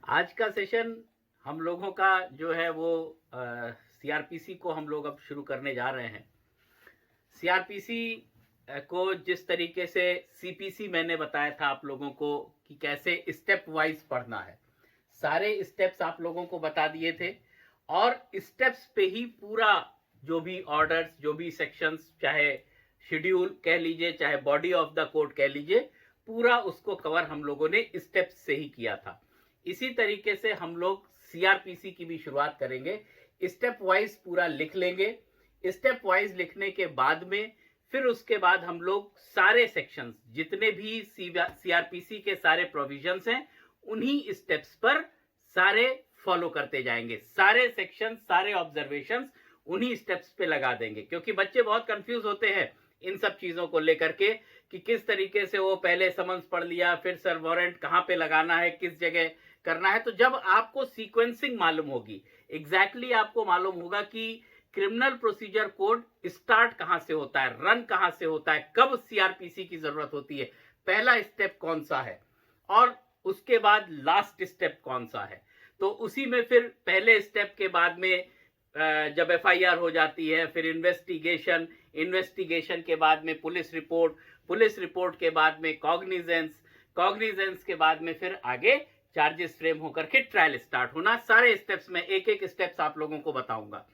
आज का सेशन हम लोगों का जो है वो सीआरपीसी को हम लोग अब शुरू करने जा रहे हैं। सीआरपीसी को जिस तरीके से सीपीसी मैंने बताया था आप लोगों को कि कैसे स्टेप वाइज पढ़ना है, सारे स्टेप्स आप लोगों को बता दिए थे और स्टेप्स पे ही पूरा जो भी ऑर्डर्स, जो भी सेक्शंस, चाहे शेड्यूल कह लीजिए, चाहे बॉडी ऑफ द कोड कह लीजिए, पूरा उसको कवर हम लोगों ने स्टेप्स से ही किया था। इसी तरीके से हम लोग सीआरपीसी की भी शुरुआत करेंगे। स्टेप वाइज पूरा लिख लेंगे। स्टेप वाइज लिखने के बाद में फिर उसके बाद हम लोग सारे सेक्शंस, जितने भी सीआरपीसी के सारे प्रोविजंस हैं, उन्हीं स्टेप्स पर सारे फॉलो करते जाएंगे। सारे सेक्शन, सारे ऑब्जर्वेशंस उन्हीं स्टेप्स पे लगा देंगे, क्योंकि बच्चे बहुत कंफ्यूज होते हैं इन सब चीजों को लेकर के कि किस तरीके से वो पहले समन्स पढ़ लिया, फिर सर वारंट कहां पे लगाना है, किस जगह करना है। तो जब आपको सीक्वेंसिंग मालूम होगी, एग्जैक्टली आपको मालूम होगा कि क्रिमिनल प्रोसीजर कोड स्टार्ट कहां से होता है, रन कहां से होता है, कब सीआरपीसी की जरूरत होती है, पहला स्टेप कौन सा है और उसके बाद लास्ट स्टेप कौन सा है, तो उसी में फिर पहले स्टेप के बाद में जब एफआईआर हो जाती है, फिर इन्वेस्टिगेशन, इन्वेस्टिगेशन के बाद में पुलिस रिपोर्ट, पुलिस रिपोर्ट के बाद में कॉग्निजेंस, कॉग्निजेंस के बाद में फिर आगे चार्जेस फ्रेम होकर के ट्रायल स्टार्ट होना। सारे स्टेप्स में एक एक स्टेप्स आप लोगों को बताऊंगा।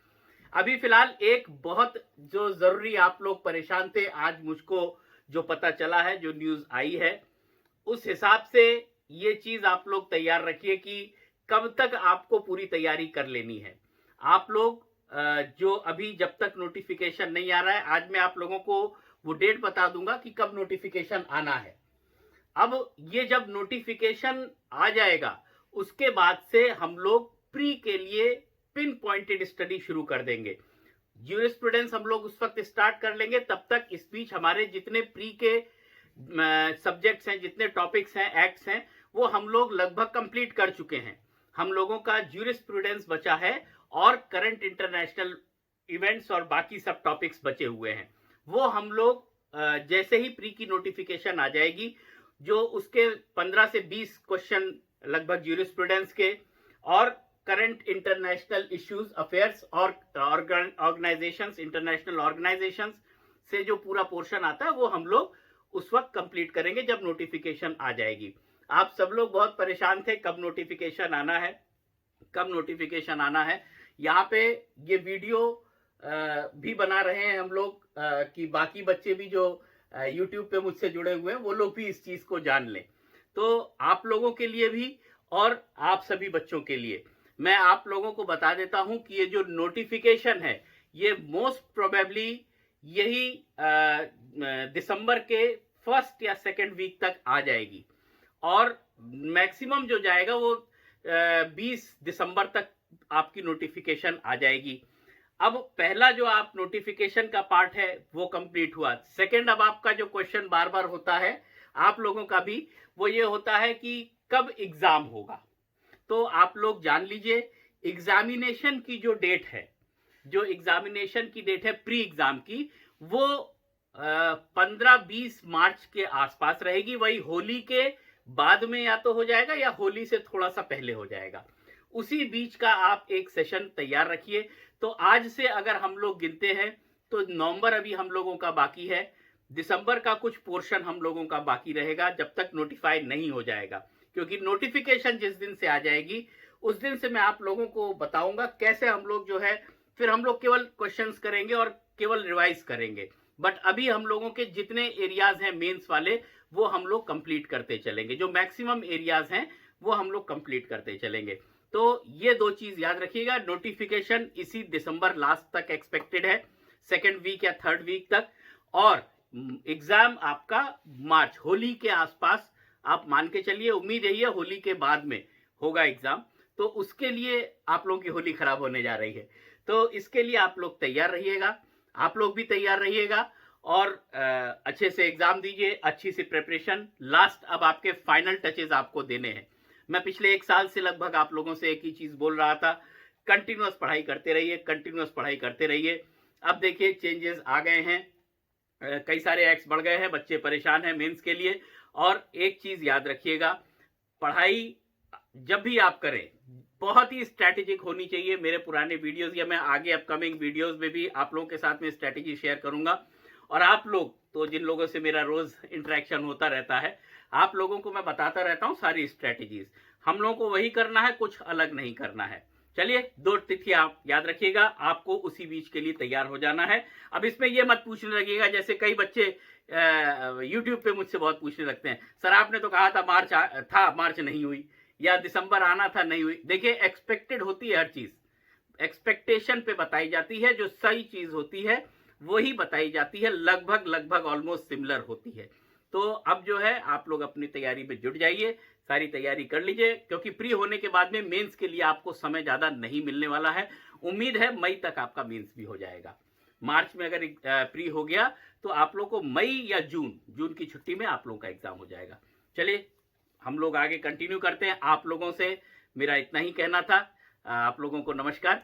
अभी फिलहाल एक बहुत जो जरूरी, आप लोग परेशान थे, आज मुझको जो पता चला है, जो न्यूज आई है, उस हिसाब से ये चीज आप लोग तैयार रखिए कि कब तक आपको पूरी तैयारी कर लेनी है। आप लोग जो अभी जब तक नोटिफिकेशन नहीं आ रहा है, आज मैं आप लोगों को वो डेट बता दूंगा कि कब नोटिफिकेशन आना है। अब ये जब नोटिफिकेशन आ जाएगा, उसके बाद से हम लोग प्री के लिए पिन पॉइंटेड स्टडी शुरू कर देंगे। ज्यूरिस्प्रूडेंस हम लोग उस वक्त स्टार्ट कर लेंगे। तब तक इस बीच हमारे जितने प्री के सब्जेक्ट्स हैं, जितने टॉपिक्स हैं, एक्ट्स हैं, वो हम लोग लगभग कंप्लीट कर चुके हैं। हम लोगों का ज्यूरिस्प्रूडेंस बचा है और करंट इंटरनेशनल इवेंट्स और बाकी सब टॉपिक्स बचे हुए हैं। वो हम लोग जैसे ही प्री की नोटिफिकेशन आ जाएगी, जो उसके 15 से 20 क्वेश्चन लगभग ज्यूरिस्प्रूडेंस के और करंट इंटरनेशनल इश्यूज, अफेयर्स और ऑर्गेनाइजेशंस, इंटरनेशनल ऑर्गेनाइजेशंस से जो पूरा पोर्शन आता है, वो हम लोग उस वक्त कंप्लीट करेंगे जब नोटिफिकेशन आ जाएगी। आप सब लोग बहुत परेशान थे कब नोटिफिकेशन आना है, कब नोटिफिकेशन आना है। यहाँ पे ये वीडियो भी बना रहे हैं हम लोग कि बाकी बच्चे भी जो यूट्यूब पे मुझसे जुड़े हुए हैं, वो लोग भी इस चीज को जान लें। तो आप लोगों के लिए भी और आप सभी बच्चों के लिए मैं आप लोगों को बता देता हूं कि ये जो नोटिफिकेशन है, ये मोस्ट प्रोबेबली यही दिसंबर के फर्स्ट या सेकेंड वीक तक आ जाएगी और मैक्सिमम जो जाएगा वो 20 दिसंबर तक आपकी नोटिफिकेशन आ जाएगी। अब पहला जो आप नोटिफिकेशन का पार्ट है वो कंप्लीट हुआ। सेकंड, अब आपका जो क्वेश्चन बार बार होता है आप लोगों का भी, वो ये होता है कि कब एग्जाम होगा। तो आप लोग जान लीजिए, एग्जामिनेशन की जो डेट है, जो एग्जामिनेशन की डेट है प्री एग्जाम की, वो 15-20 मार्च के आसपास रहेगी। वही होली के बाद में या तो हो जाएगा या होली से थोड़ा सा पहले हो जाएगा। उसी बीच का आप एक सेशन तैयार रखिए। तो आज से अगर हम लोग गिनते हैं तो नवंबर अभी हम लोगों का बाकी है, दिसंबर का कुछ पोर्शन हम लोगों का बाकी रहेगा जब तक नोटिफाई नहीं हो जाएगा, क्योंकि नोटिफिकेशन जिस दिन से आ जाएगी उस दिन से मैं आप लोगों को बताऊंगा कैसे हम लोग जो है, फिर हम लोग केवल क्वेश्चंस करेंगे और केवल रिवाइज करेंगे। बट अभी हम लोगों के जितने एरियाज हैं मेंस वाले, वो हम लोग कंप्लीट करते चलेंगे। जो मैक्सिमम एरियाज हैं वो हम लोग कंप्लीट करते चलेंगे। तो ये दो चीज याद रखिएगा। नोटिफिकेशन इसी दिसंबर लास्ट तक एक्सपेक्टेड है, सेकेंड वीक या थर्ड वीक तक, और एग्जाम आपका मार्च, होली के आसपास आप मान के चलिए। उम्मीद यही है होली के बाद में होगा एग्जाम, तो उसके लिए आप लोगों की होली खराब होने जा रही है। तो इसके लिए आप लोग तैयार रहिएगा, आप लोग भी तैयार रहिएगा और अच्छे से एग्जाम दीजिए, अच्छी सी प्रिपरेशन। लास्ट अब आपके फाइनल टचेज आपको देने हैं। मैं पिछले 1 साल से लगभग आप लोगों से एक ही चीज बोल रहा था, कंटिन्यूअस पढ़ाई करते रहिए, कंटिन्यूअस पढ़ाई करते रहिए। अब देखिए चेंजेस आ गए हैं, कई सारे एक्ट्स बढ़ गए हैं, बच्चे परेशान हैं मेंस के लिए। और एक चीज याद रखिएगा, पढ़ाई जब भी आप करें बहुत ही स्ट्रैटेजिक होनी चाहिए। मेरे पुराने वीडियोस या मैं आगे अपकमिंग वीडियोस में भी आप लोगों के साथ में स्ट्रैटेजी शेयर करूंगा। और आप लोग तो जिन लोगों से मेरा रोज इंटरेक्शन होता रहता है, आप लोगों को मैं बताता रहता हूं सारी स्ट्रैटेजीज। हम लोगों को वही करना है, कुछ अलग नहीं करना है। चलिए 2 तिथि आप याद रखिएगा, आपको उसी बीच के लिए तैयार हो जाना है। अब इसमें यह मत पूछने लगेगा, जैसे कई बच्चे यूट्यूब पे मुझसे बहुत पूछने लगते हैं, सर आपने तो कहा था मार्च था, मार्च नहीं हुई, या दिसंबर आना था, नहीं हुई। देखिए एक्सपेक्टेड होती है हर चीज, एक्सपेक्टेशन पे बताई जाती है, जो सही चीज होती है वही बताई जाती है, लगभग लगभग ऑलमोस्ट सिमिलर होती है। तो अब जो है आप लोग अपनी तैयारी में जुट जाइए, सारी तैयारी कर लीजिए, क्योंकि प्री होने के बाद में मेंस के लिए आपको समय ज्यादा नहीं मिलने वाला है। उम्मीद है मई तक आपका मेंस भी हो जाएगा। मार्च में अगर प्री हो गया तो आप लोग को मई या जून की छुट्टी में आप लोगों का एग्जाम हो जाएगा। चलिए हम लोग आगे कंटिन्यू करते हैं। आप लोगों से मेरा इतना ही कहना था। आप लोगों को नमस्कार।